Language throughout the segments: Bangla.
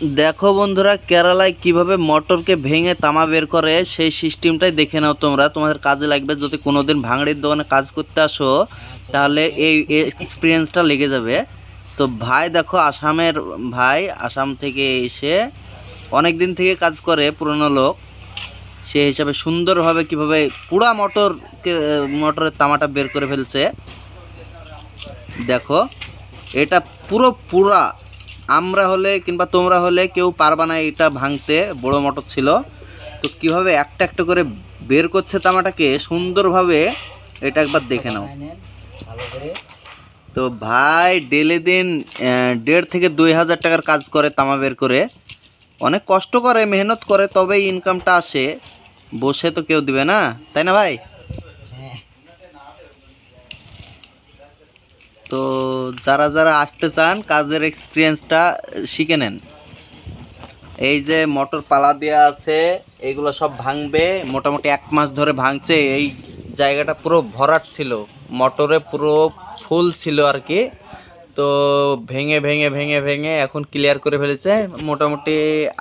দেখো বন্ধুরা, কেরালায় কিভাবে মটরকে ভেঙে তামা বের করে সেই সিস্টেমটাই দেখে নাও। তোমাদের কাজে লাগবে। যদি কোনোদিন ভাঙড়ির দোকানে কাজ করতে আসো তাহলে এই এক্সপিরিয়েন্সটা লেগে যাবে। তো ভাই দেখো, আসামের ভাই, আসাম থেকে এসে অনেক দিন থেকে কাজ করে, পুরনো লোক। সে হিসাবে সুন্দরভাবে কিভাবে পুরা মোটরের তামাটা বের করে ফেলছে দেখো। এটা পুরা আমরা হলে কিংবা তোমরা হলে কেউ পারবা না এটা ভাঙতে। বড় মোটর ছিল। তো কিভাবে একটা একটা করে বের করছে তামাটাকে সুন্দরভাবে, এটা একবার দেখে নাও। তো ভাই ডেলি দিন 1.5 থেকে 2 হাজার টাকার কাজ করে তামা বের করে। অনেক কষ্ট করে, মেহনত করে, তবেই ইনকামটা আসে। বসে তো কেউ দিবে না, তাই না ভাই? তো যারা যারা আসতে চান কাজের এক্সপিরিয়েন্সটা শিখে নেন। এই যে মোটর পালা দেওয়া আছে, এগুলো সব ভাঙবে। মোটামুটি 1 মাস ধরে ভাঙছে। এই জায়গাটা পুরো ভরাট ছিল, মোটরে পুরো ফুল ছিল আর কি। তো ভেঙে ভেঙে ভেঙে ভেঙে এখন ক্লিয়ার করে ফেলেছে। মোটামুটি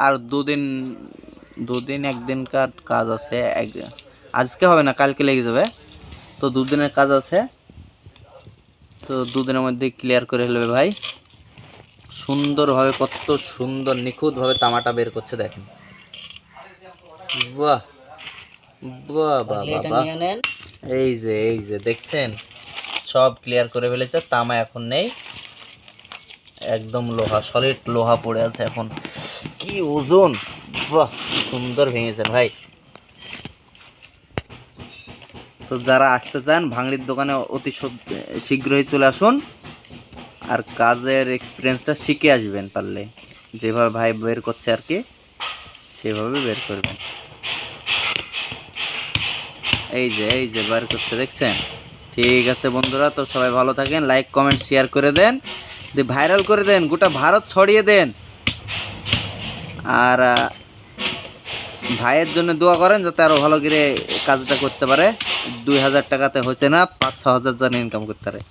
আর দুদিন একদিনকার কাজ আছে। আজকে হবে না, কালকে লেগে যাবে। তো 2 দিনের কাজ আছে। তো 2 দিনের মধ্যে ক্লিয়ার করে ফেলবে ভাই। সুন্দরভাবে, কত সুন্দর নিখুঁতভাবে তামাটা বের করছে দেখেন। বাহ বাহ বাহ বাহ বাহ। এই যে দেখছেন, সব ক্লিয়ার করে ফেলেছে। তামা এখন নেই, একদম লোহা, সলিড লোহা পড়ে আছে এখন। কি ওজন! বাহ, সুন্দর ভেঙেছেন ভাই। তো যারা আসতে চান ভাঙড়ির দোকানে অতি শীঘ্রই চলে আসুন, আর কাজের এক্সপিরিয়েন্সটা শিখে আসবেন। পারলে যেভাবে ভাই বের করছে আর কি, সেভাবে বের করবেন। এই যে বের করছে, দেখছেন? ঠিক আছে বন্ধুরা, তো সবাই ভালো থাকেন। লাইক কমেন্ট শেয়ার করে দেন, ভাইরাল করে দেন, গোটা ভারত ছড়িয়ে দেন। আর ভাইয়ের জন্য দোয়া করেন যাতে আরো ভালো করে কাজটা করতে পারে। 2,000 টাকাতে হচ্ছে না, 5-6 হাজার যেন ইনকাম করতে পারে।